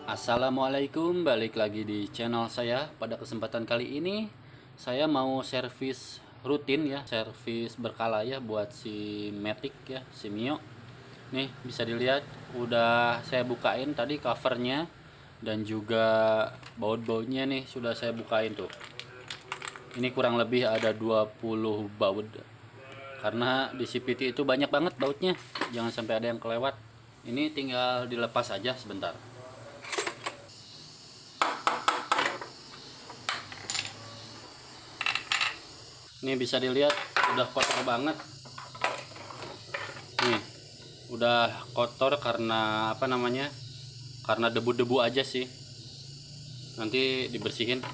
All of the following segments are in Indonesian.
Assalamualaikum, balik lagi di channel saya. Pada kesempatan kali ini saya mau servis rutin ya, servis berkala ya buat si Matic ya, si Mio. Nih bisa dilihat udah saya bukain tadi covernya dan juga baut-bautnya nih sudah saya bukain tuh. Ini kurang lebih ada 20 baut. Karena di CVT itu banyak banget bautnya, jangan sampai ada yang kelewat. Ini tinggal dilepas aja sebentar. Ini bisa dilihat udah kotor banget. Nih, udah kotor karena apa namanya? Karena debu-debu aja sih. Nanti dibersihin.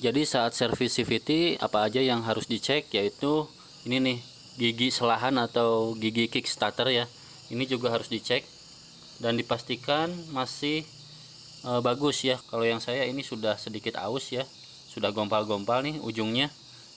Jadi saat servis CVT apa aja yang harus dicek, yaitu ini nih, gigi selahan atau gigi kickstarter ya. Ini juga harus dicek dan dipastikan masih bagus ya. Kalau yang saya ini sudah sedikit aus ya, sudah gompal-gompal nih ujungnya.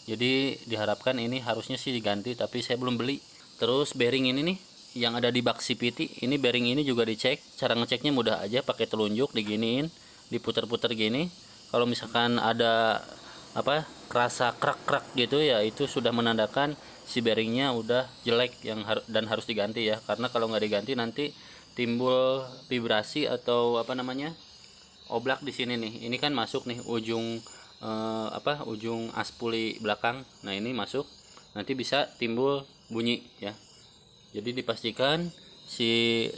Jadi diharapkan ini harusnya sih diganti, tapi saya belum beli. Terus bearing ini nih yang ada di bak CVT, ini bearing ini juga dicek. Cara ngeceknya mudah aja, pakai telunjuk diginiin, diputer-puter gini. Kalau misalkan ada apa kerasa krak-krak gitu ya, itu sudah menandakan si bearingnya udah jelek dan harus diganti ya. Karena kalau nggak diganti nanti timbul vibrasi atau apa namanya, oblak di sini nih. Ini kan masuk nih ujung ujung aspuli belakang. Nah ini masuk, nanti bisa timbul bunyi ya. Jadi dipastikan si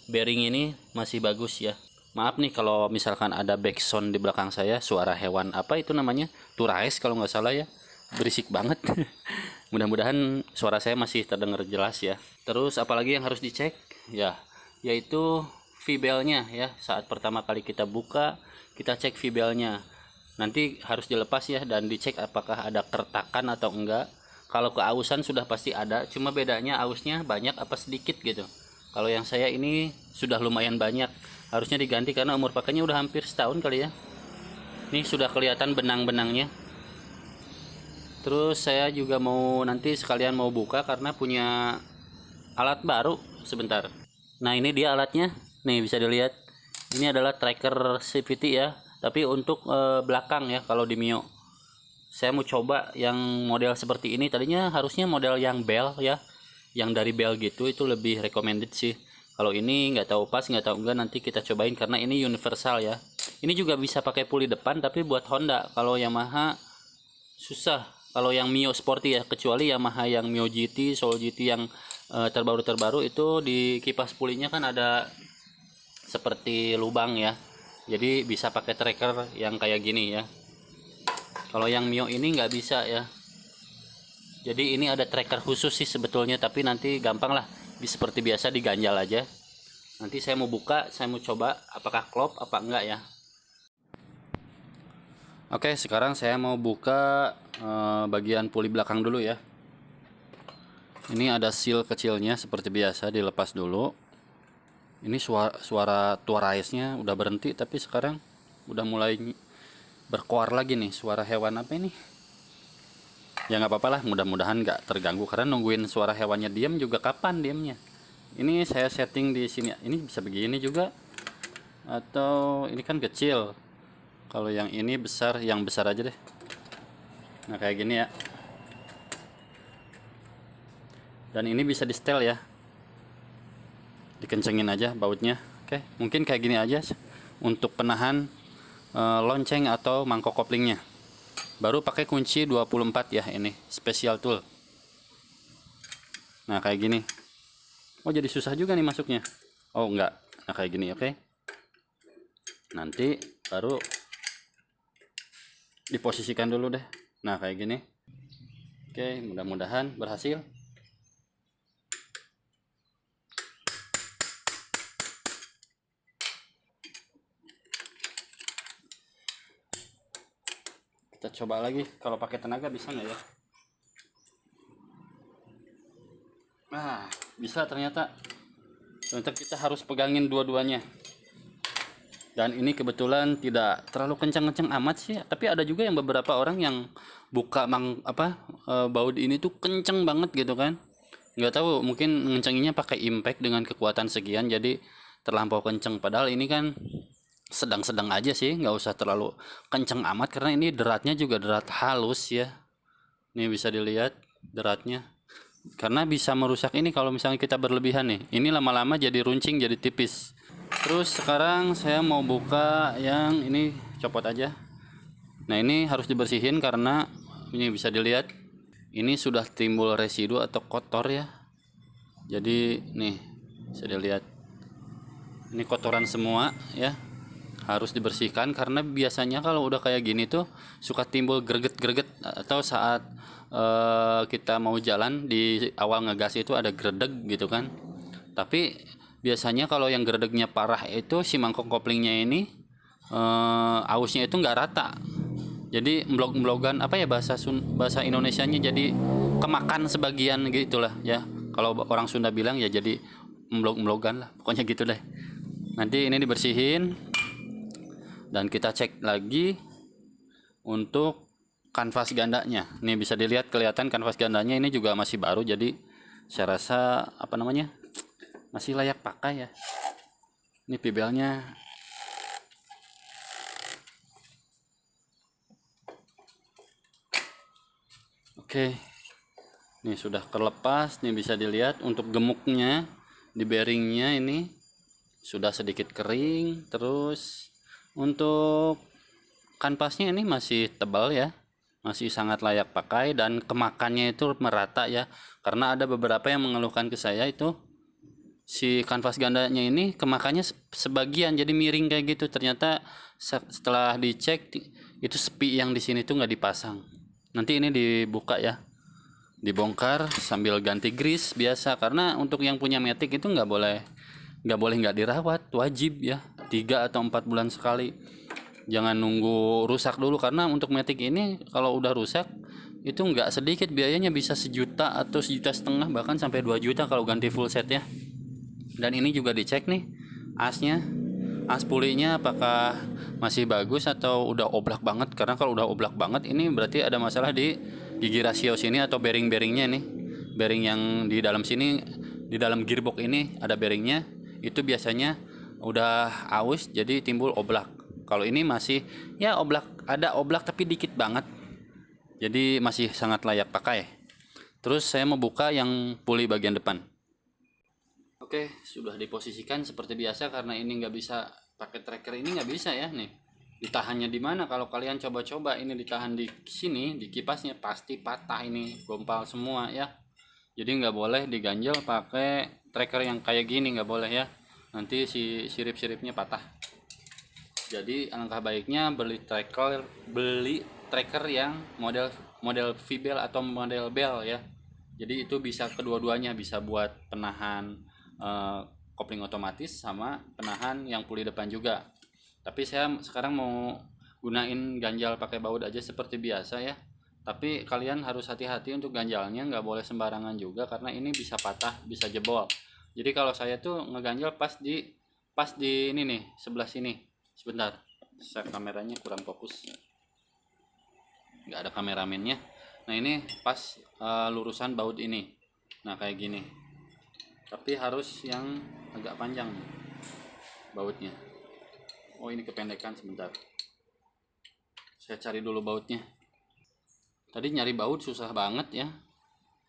bearing ini masih bagus ya. Maaf nih kalau misalkan ada backsound di belakang saya, suara hewan apa itu namanya, turais kalau nggak salah ya, berisik banget. Mudah-mudahan suara saya masih terdengar jelas ya. Terus apalagi yang harus dicek ya, yaitu V-belnya ya. Saat pertama kali kita buka, kita cek V-belnya. Nanti harus dilepas ya dan dicek apakah ada kertakan atau enggak. Kalau keausan sudah pasti ada, cuma bedanya ausnya banyak apa sedikit gitu. Kalau yang saya ini sudah lumayan banyak, harusnya diganti karena umur pakainya udah hampir setahun kali ya. Ini sudah kelihatan benang-benangnya. Terus saya juga mau nanti sekalian mau buka karena punya alat baru sebentar. Nah ini dia alatnya, nih bisa dilihat. Ini adalah tracker CVT ya, tapi untuk belakang ya kalau di Mio. Saya mau coba yang model seperti ini. Tadinya harusnya model yang bell ya, yang dari bell gitu, itu lebih recommended sih. Kalau ini nggak tahu pas nggak tahu enggak, nanti kita cobain karena ini universal ya. Ini juga bisa pakai puli depan tapi buat Honda. Kalau Yamaha susah. Kalau yang Mio Sporty ya, kecuali Yamaha yang Mio GT, Soul GT yang terbaru-terbaru itu di kipas pulinya kan ada seperti lubang ya. Jadi bisa pakai tracker yang kayak gini ya. Kalau yang Mio ini nggak bisa ya. Jadi ini ada tracker khusus sih sebetulnya, tapi nanti gampang lah, seperti biasa diganjal aja. Nanti saya mau buka, saya mau coba apakah klop apa enggak ya. Oke, sekarang saya mau buka bagian puli belakang dulu ya. Ini ada seal kecilnya seperti biasa, dilepas dulu. Ini suara tuaraisnya udah berhenti, tapi sekarang udah mulai berkoar lagi nih. Suara hewan apa ini? Ya nggak apa-apa lah, mudah-mudahan nggak terganggu karena nungguin suara hewannya diam juga kapan diamnya. Ini saya setting di sini, ini bisa begini juga atau ini kan kecil. Kalau yang ini besar, yang besar aja deh. Nah kayak gini ya. Dan ini bisa di setel ya, dikencengin aja bautnya. Oke, mungkin kayak gini aja untuk penahan lonceng atau mangkok koplingnya. Baru pakai kunci 24 ya, ini special tool. Nah kayak gini. Oh jadi susah juga nih masuknya. Oh enggak. Nah kayak gini, oke. Nanti baru diposisikan dulu deh. Nah kayak gini. Oke, mudah-mudahan berhasil. Kita coba lagi kalau pakai tenaga bisa nggak ya. Nah bisa ternyata kita harus pegangin dua-duanya. Dan ini kebetulan tidak terlalu kencang-kencang amat sih, tapi ada juga yang beberapa orang yang buka baut ini tuh kenceng banget gitu kan. Nggak tahu, mungkin ngencenginnya pakai impact dengan kekuatan sekian, jadi terlampau kenceng, padahal ini kan sedang-sedang aja sih, nggak usah terlalu kenceng amat karena ini deratnya juga derat halus ya. Ini bisa dilihat deratnya, karena bisa merusak ini kalau misalnya kita berlebihan nih. Ini lama-lama jadi runcing, jadi tipis. Terus sekarang saya mau buka yang ini, copot aja. Nah ini harus dibersihin karena ini bisa dilihat ini sudah timbul residu atau kotor ya. Jadi nih bisa dilihat ini kotoran semua ya, harus dibersihkan karena biasanya kalau udah kayak gini tuh suka timbul greget-greget, atau saat kita mau jalan di awal ngegas itu ada gredeg gitu kan. Tapi biasanya kalau yang gredegnya parah itu si mangkok koplingnya ini ausnya itu nggak rata, jadi emblog-emblogan apa ya, bahasa Indonesianya, jadi kemakan sebagian gitulah ya. Kalau orang Sunda bilang ya jadi emblog-emblogan lah, pokoknya gitu deh. Nanti ini dibersihin dan kita cek lagi untuk kanvas gandanya. Nih bisa dilihat kelihatan kanvas gandanya ini juga masih baru, jadi saya rasa apa namanya masih layak pakai ya. Ini pibelnya. Oke, ini sudah terlepas. Nih bisa dilihat untuk gemuknya di bearingnya ini sudah sedikit kering. Terus untuk kanvasnya ini masih tebal ya, masih sangat layak pakai dan kemakannya itu merata ya. Karena ada beberapa yang mengeluhkan ke saya itu si kanvas gandanya ini kemakannya sebagian jadi miring kayak gitu. Ternyata setelah dicek itu sepi yang di sini tuh nggak dipasang. Nanti ini dibuka ya, dibongkar sambil ganti grease biasa, karena untuk yang punya Matic itu nggak dirawat, wajib ya 3 atau 4 bulan sekali. Jangan nunggu rusak dulu, karena untuk Matic ini kalau udah rusak itu nggak sedikit biayanya, bisa 1 juta atau 1,5 juta, bahkan sampai 2 juta kalau ganti full set ya. Dan ini juga dicek nih asnya, as pulinya apakah masih bagus atau udah oblak banget. Karena kalau udah oblak banget ini berarti ada masalah di gigi rasio sini atau bearing-bearingnya nih. Bearing yang di dalam sini, di dalam gearbox ini ada bearingnya, itu biasanya udah aus jadi timbul oblak. Kalau ini masih ya oblak, ada oblak tapi dikit banget, jadi masih sangat layak pakai. Terus saya mau buka yang puli bagian depan. Oke, sudah diposisikan seperti biasa, karena ini nggak bisa pakai tracker, ini nggak bisa ya nih. Ditahannya di mana? Kalau kalian coba-coba ini ditahan di sini, di kipasnya pasti patah, ini gompal semua ya. Jadi nggak boleh diganjel pakai tracker yang kayak gini, nggak boleh ya. Nanti si sirip-siripnya patah. Jadi alangkah baiknya beli tracker yang model V-bel atau model bel ya. Jadi itu bisa kedua-duanya, bisa buat penahan kopling otomatis sama penahan yang puli depan juga. Tapi saya sekarang mau gunain ganjal pakai baut aja seperti biasa ya. Tapi kalian harus hati-hati untuk ganjalnya, nggak boleh sembarangan juga karena ini bisa patah, bisa jebol. Jadi kalau saya tuh ngeganjal pas di ini nih, sebelah sini. Sebentar, saya kameranya kurang fokus, nggak ada kameramennya. Nah ini pas lurusan baut ini, nah kayak gini. Tapi harus yang agak panjang nih bautnya. Oh ini kependekan, sebentar saya cari dulu bautnya. Tadi nyari baut susah banget ya,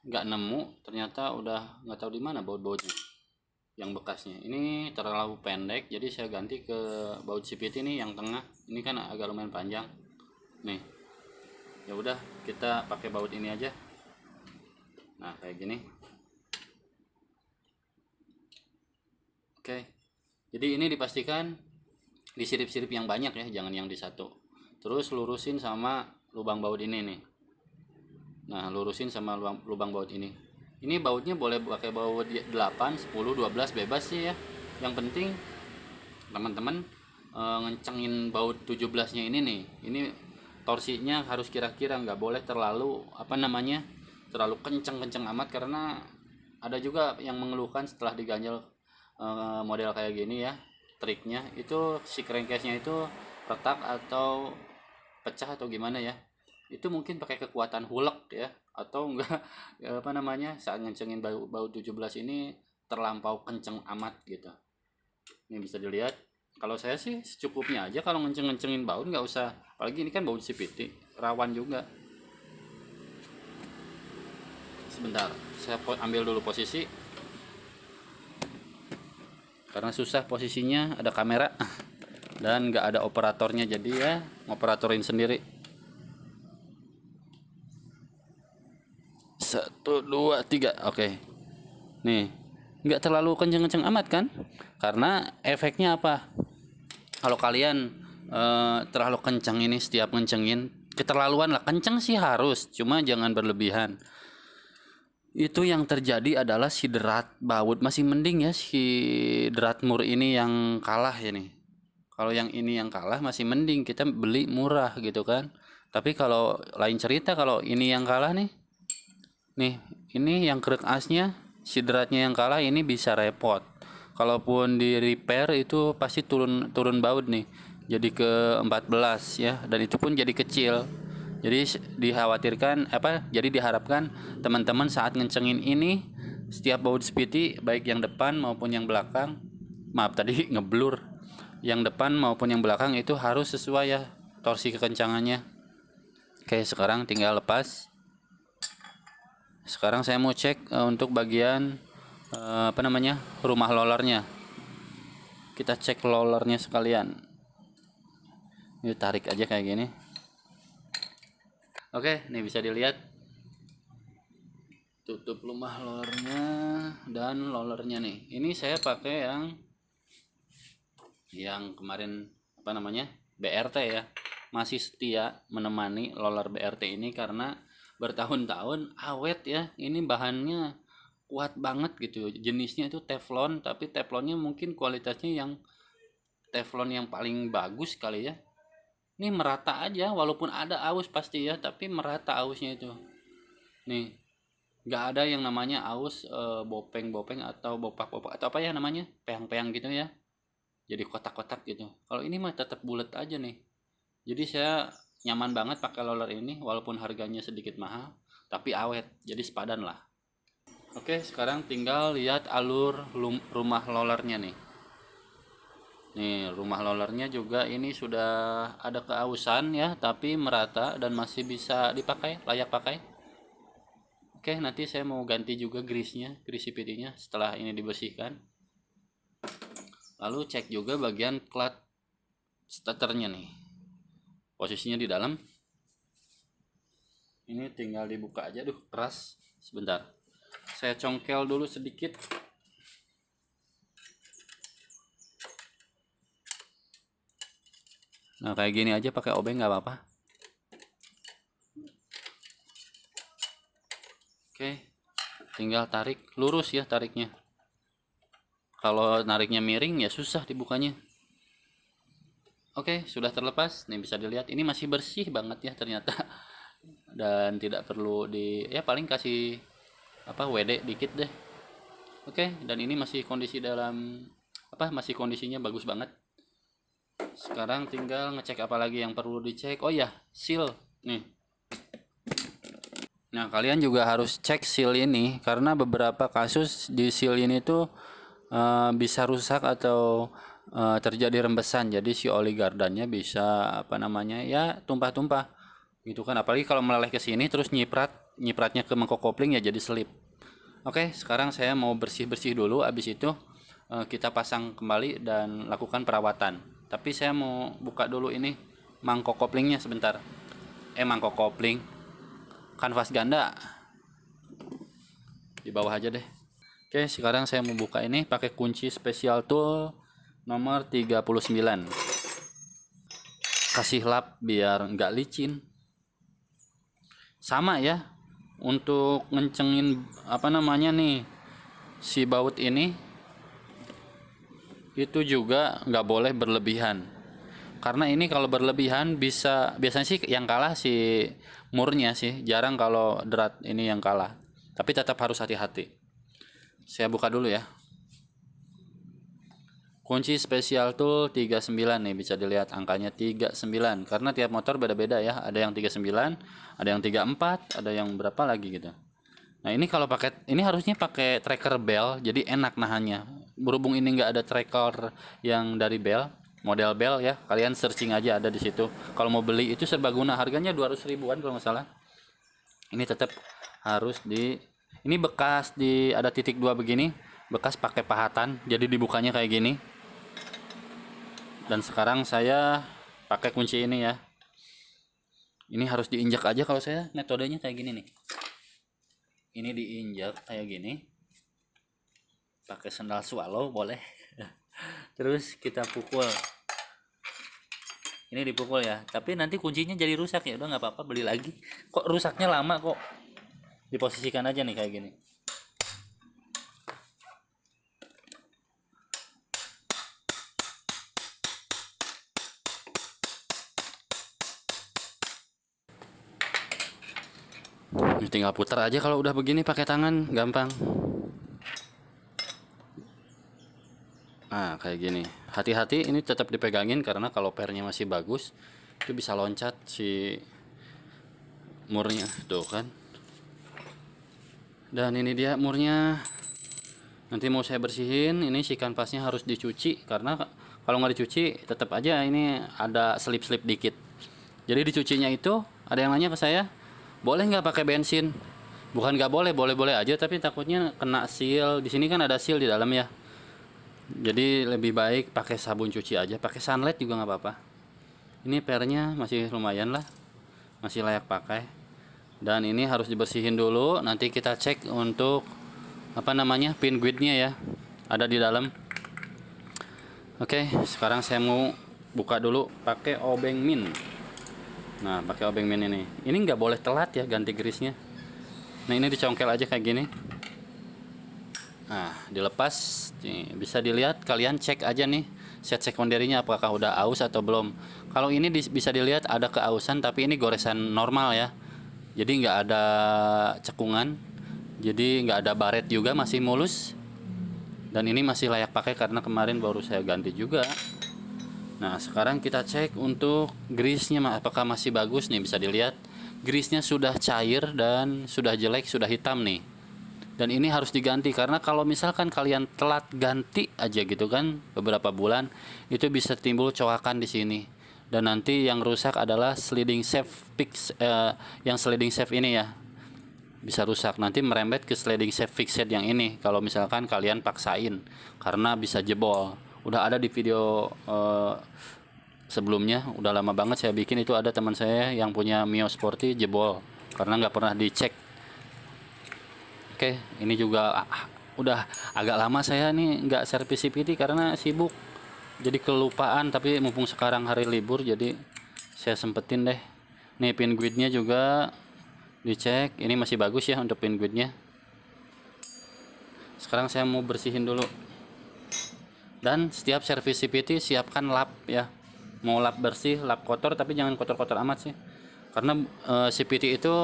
nggak nemu. Ternyata udah nggak tahu di mana baut-bautnya yang bekasnya. Ini terlalu pendek, jadi saya ganti ke baut CVT ini yang tengah. Ini kan agak lumayan panjang nih. Ya udah kita pakai baut ini aja. Nah kayak gini. Oke, jadi ini dipastikan di sirip-sirip yang banyak ya, jangan yang di satu. Terus lurusin sama lubang baut ini nih. Nah lurusin sama lubang baut ini. Ini bautnya boleh pakai baut 8, 10, 12 bebas sih ya. Yang penting teman-teman ngencengin baut 17-nya ini nih. Ini torsinya harus kira-kira, nggak boleh terlalu terlalu kenceng-kenceng amat, karena ada juga yang mengeluhkan setelah diganjel model kayak gini ya. Triknya itu si crankcase-nya itu retak atau pecah atau gimana ya. Itu mungkin pakai kekuatan hulek ya, atau enggak saat ngencengin baut 17 ini terlampau kenceng amat gitu. Ini bisa dilihat. Kalau saya sih secukupnya aja kalau ngencengin baut, nggak usah. Apalagi ini kan baut CVT, rawan juga. Sebentar, saya ambil dulu posisi. Karena susah posisinya, ada kamera dan nggak ada operatornya, jadi ya ngoperatorin sendiri. 1, 2, 3, oke. Nih, nggak terlalu kenceng-kenceng amat kan? Karena efeknya apa? Kalau kalian terlalu kenceng ini setiap ngencengin, keterlaluan lah. Kenceng sih harus, cuma jangan berlebihan. Itu yang terjadi adalah si derat baut masih mending ya, si derat mur ini yang kalah ya nih. Kalau yang ini yang kalah masih mending, kita beli murah gitu kan. Tapi kalau lain cerita, kalau ini yang kalah nih, ini yang kerek asnya, si deratnya yang kalah, ini bisa repot. Kalaupun di repair itu pasti turun baut nih. Jadi ke 14 ya, dan itu pun jadi kecil. Jadi dikhawatirkan jadi diharapkan teman-teman saat ngencengin ini, setiap baut SPT baik yang depan maupun yang belakang, maaf tadi ngeblur, yang depan maupun yang belakang itu harus sesuai ya torsi kekencangannya. Oke, sekarang tinggal lepas. Sekarang saya mau cek untuk bagian rumah rollernya. Kita cek rollernya sekalian. Ini tarik aja kayak gini. Oke, nih bisa dilihat. Tutup rumah rollernya dan rollernya nih. Ini saya pakai yang kemarin BRT ya. Masih setia menemani roller BRT ini karena bertahun-tahun awet ya. Ini bahannya kuat banget gitu. Jenisnya itu teflon, tapi teflonnya mungkin kualitasnya yang teflon yang paling bagus kali ya. Ini merata aja, walaupun ada aus pasti ya, tapi merata ausnya itu. Nih, nggak ada yang namanya aus bopeng-bopeng atau bopak-bopak atau apa ya namanya, peyang-peyang gitu ya. Jadi kotak-kotak gitu. Kalau ini mah tetap bulat aja nih. Jadi saya nyaman banget pakai roller ini, walaupun harganya sedikit mahal, tapi awet. Jadi sepadan lah. Oke, sekarang tinggal lihat alur rumah rollernya nih. Nih, rumah rollernya juga ini sudah ada keausan ya, tapi merata dan masih bisa dipakai, layak pakai. Oke, nanti saya mau ganti juga grease-nya, grease CVT-nya setelah ini dibersihkan. Lalu cek juga bagian clutch starternya nih. Posisinya di dalam. Ini tinggal dibuka aja, keras. Sebentar. Saya congkel dulu sedikit. Nah, kayak gini aja pakai obeng nggak apa-apa. Oke, tinggal tarik lurus ya tariknya. Kalau nariknya miring ya susah dibukanya. Oke, sudah terlepas. Nih bisa dilihat ini masih bersih banget ya ternyata. Dan tidak perlu paling kasih WD dikit deh. Oke, dan ini masih masih kondisinya bagus banget. Sekarang tinggal ngecek apa lagi yang perlu dicek. Oh ya, seal nih. Nah, kalian juga harus cek seal ini karena beberapa kasus di seal ini tuh bisa rusak atau terjadi rembesan. Jadi si oli gardannya bisa tumpah-tumpah gitu kan. Apalagi kalau meleleh ke sini terus nyipratnya ke mangkok kopling ya jadi selip. Oke, sekarang saya mau bersih-bersih dulu, habis itu kita pasang kembali dan lakukan perawatan. Tapi saya mau buka dulu ini mangkok koplingnya sebentar. Mangkok kopling. Kanvas ganda. Di bawah aja deh. Oke, sekarang saya mau buka ini pakai kunci special tool nomor 39. Kasih lap biar nggak licin. Sama ya, untuk ngencengin si baut ini itu juga nggak boleh berlebihan. Karena ini kalau berlebihan biasanya sih yang kalah si murnya sih, jarang kalau derat ini yang kalah. Tapi tetap harus hati-hati. Saya buka dulu ya. Kunci special tool 39 nih, bisa dilihat angkanya 39 karena tiap motor beda-beda ya. Ada yang 39, ada yang 34, ada yang berapa lagi gitu. Nah, ini kalau pakai ini harusnya pakai tracker bell jadi enak nahannya. berhubung ini nggak ada tracker yang dari Bell, model Bell ya, kalian searching aja ada di situ. Kalau mau beli itu serbaguna, harganya 200 ribuan kalau nggak salah. Ini tetap harus ini bekas ada titik 2 begini, bekas pakai pahatan, jadi dibukanya kayak gini. Dan sekarang saya pakai kunci ini ya. Ini harus diinjak aja, kalau saya metodenya kayak gini nih. Ini diinjak kayak gini. Pakai sandal swallow boleh. Terus kita pukul. Ini dipukul ya. Tapi nanti kuncinya jadi rusak ya. Udah nggak apa-apa, beli lagi. Kok rusaknya lama kok. Diposisikan aja nih kayak gini. Ini tinggal putar aja kalau udah begini pakai tangan, gampang. Nah, kayak gini. Hati-hati ini tetap dipegangin karena kalau pernya masih bagus, itu bisa loncat si murnya. Tuh kan. Dan ini dia murnya. Nanti mau saya bersihin, ini si kanvasnya harus dicuci karena kalau nggak dicuci tetap aja ini ada selip-selip dikit. Jadi dicucinya itu ada yang nanya ke saya, boleh nggak pakai bensin? Bukan nggak boleh, boleh-boleh aja, tapi takutnya kena seal. Di sini kan ada seal di dalam ya. Jadi lebih baik pakai sabun cuci aja, pakai sunlight juga nggak apa-apa. Ini pernya masih lumayan lah, masih layak pakai. Dan ini harus dibersihin dulu. Nanti kita cek untuk apa namanya pin guide-nya ya, ada di dalam. Oke, sekarang saya mau buka dulu pakai obeng min. Nah, pakai obeng min ini nggak boleh telat ya ganti grisnya. Nah, ini dicongkel aja kayak gini. Nah, dilepas nih, bisa dilihat, kalian cek aja nih set sekunderinya apakah udah aus atau belum. Kalau ini bisa dilihat ada keausan, tapi ini goresan normal ya, jadi nggak ada cekungan, jadi nggak ada baret juga, masih mulus. Dan ini masih layak pakai karena kemarin baru saya ganti juga. Nah, sekarang kita cek untuk grease-nya apakah masih bagus nih. Bisa dilihat grease-nya sudah cair dan sudah jelek, sudah hitam nih. Dan ini harus diganti karena kalau misalkan kalian telat ganti aja gitu kan beberapa bulan, itu bisa timbul coakan di sini. Dan nanti yang rusak adalah sliding shaft yang sliding shaft ini ya. Bisa rusak, nanti merembet ke sliding shaft fixed yang ini kalau misalkan kalian paksain, karena bisa jebol. Udah ada di video sebelumnya, udah lama banget saya bikin, itu ada teman saya yang punya Mio Sporty jebol karena nggak pernah dicek. Oke, ini juga udah agak lama saya nih nggak servis CVT karena sibuk, jadi kelupaan. Tapi mumpung sekarang hari libur, jadi saya sempetin deh. Nih pin guide-nya juga dicek, ini masih bagus ya untuk pin guide-nya. Sekarang saya mau bersihin dulu. Dan setiap servis CVT siapkan lap ya. Mau lap bersih, lap kotor, tapi jangan kotor-kotor amat sih. Karena CVT itu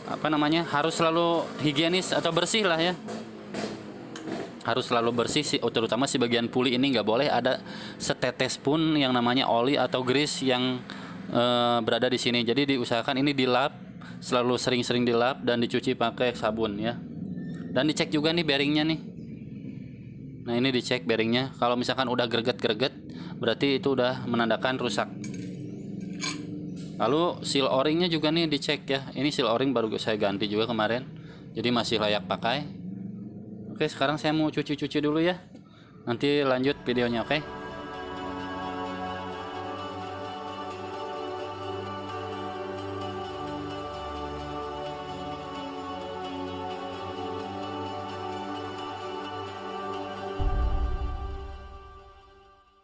apa namanya, harus selalu higienis atau bersih lah ya. Harus selalu bersih sih, terutama si bagian puli ini nggak boleh ada setetes pun yang namanya oli atau grease yang berada di sini. Jadi diusahakan ini dilap, selalu sering-sering dilap dan dicuci pakai sabun ya. Dan dicek juga nih bearingnya nih. Nah, ini dicek bearingnya. Kalau misalkan udah greget-greget, berarti itu udah menandakan rusak. Lalu seal o-ringnya juga nih dicek ya. Ini seal o-ring baru saya ganti juga kemarin, jadi masih layak pakai. Oke, sekarang saya mau cuci-cuci dulu ya. Nanti lanjut videonya, oke?